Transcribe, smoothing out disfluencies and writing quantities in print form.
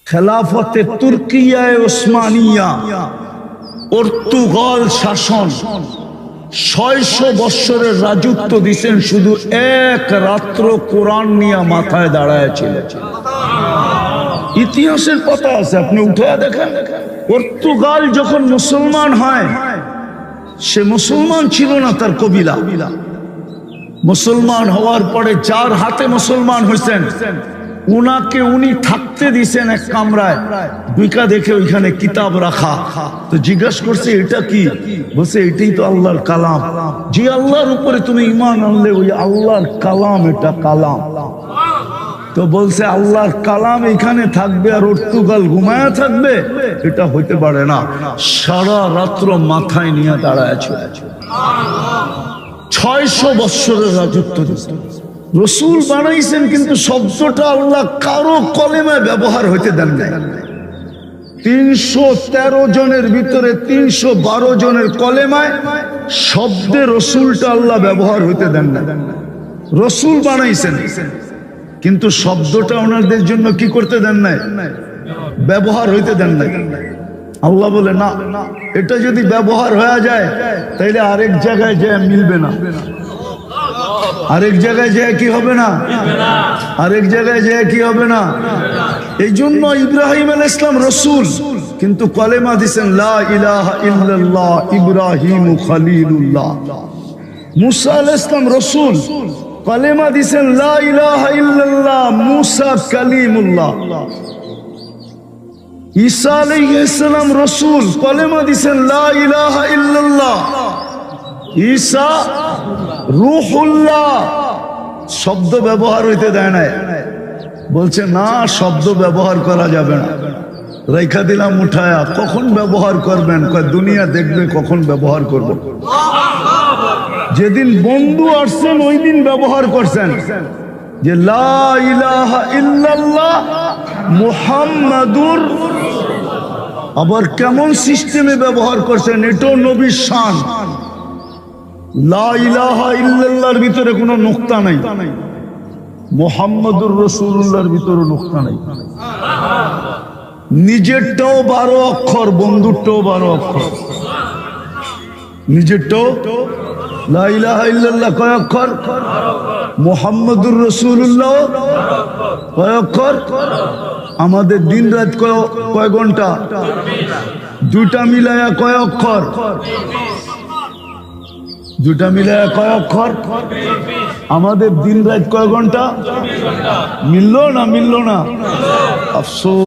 খেলাফতে তুর্কিয়ায় Osmania, Portugal শাসন ৬০০ বৎসরের রাজত্ব দিছেন, শুধু এক রাত্র কোরআন নিয়ে মাথায় দাঁড়ায় ছিল। ইতিহাসের কথা আছে, আপনি উঠে দেখেন। পর্তুগাল যখন মুসলমান হয়, সে মুসলমান ছিল না, তার কবিলা মুসলমান হওয়ার পরে যার হাতে মুসলমান হয়েছেন, উনি থাকতে দিছেন এক কামরায়। দুইকা দেখে ওইখানে কিতাব রাখা, তো জিজ্ঞাসা করছে এটা কি? বলছে এটাই তো আল্লাহর কালাম। যে আল্লাহর উপরে তুমি ঈমান আনলে ওই আল্লাহর কালাম, এটা কালাম। তো বলছে আল্লাহর কালাম এখানে থাকবে আর পর্তুগাল ঘুমায়া থাকবে? এটা হইতে পারে না। সারা রাত্র মাথায় নিয়ে দাঁড়ায় ছিল। ৬০০ বৎসরের রাজত্ব রসুল বানাইছেন, কিন্তু শব্দটা আল্লাহ কারো কলেমায় ব্যবহার হইতে দেন নাই। ৩১৩ জনের ভিতরে ৩১২ জনের কলেমায় শব্দে রসুলটা আল্লাহ ব্যবহার হইতে দেন না। রসুল বানাইছেন, কিন্তু শব্দটা ওনাদের জন্য কি করতে দেন নাই? ব্যবহার হইতে দেন নাই। আল্লাহ বলে না, এটা যদি ব্যবহার হয়ে যায় তাইলে আরেক জায়গায় যায় মিলবে না, আরেক জায়গায় যায় কি হবে না, আরেক জায়গায় যায় কি হবে না। এই জন্য ইব্রাহিম আলাইহিস সালাম রসুল, কিন্তু কলেমা দিছেন লা ইলাহা ইল্লাল্লাহ ইব্রাহিম খলিলুল্লাহ। মুসা আলাইহিস সালাম রসুল, কলেমা দিছেন লা ইলাহা ইল্লাল্লাহ মুসা কালিমুল্লাহ। ঈসা আলাইহিস সালাম রসুল, কলেমা দিছেন লা ইলাহা ইল্লাল্লাহ ঈসা রূহুল্লাহ। শব্দ ব্যবহার হইতে দেয় না। বলছে না, শব্দ ব্যবহার করা যাবে না। রেখা দিলাম উঠায়া, কখন ব্যবহার করবেন? কয় দুনিয়া দেখবে কখন ব্যবহার করব। যেদিন বন্ধু আসছেন ওই দিন ব্যবহার করছেন যে লা ইলাহা ইল্লাল্লাহ মুহাম্মাদুর। আবার কেমন সিস্টেমে ব্যবহার করছেন, এটাও নবীর শান। লা ইলাহা ইল্লাল্লাহর ভিতরে কোনো নুকতা নাই, মুহাম্মাদুর রাসূলুল্লাহর ভিতরে নুকতা নাই। নিজেরটাও 12 অক্ষর, বন্ধুরটাও 12 অক্ষর। নিজেরটাও লা ইলাহা ইল্লাল্লাহ কয় অক্ষর? মুহাম্মাদুর রাসূলুল্লাহ কয় অক্ষর? আমাদের দিন রাত কয় ঘন্টা? দুটা মিলায়া কয় অক্ষর? দুটা মিলায়া কয় অক্ষর? আমাদের দিন রাত কয় ঘন্টা? মিললো না? মিললো না? আফসোস।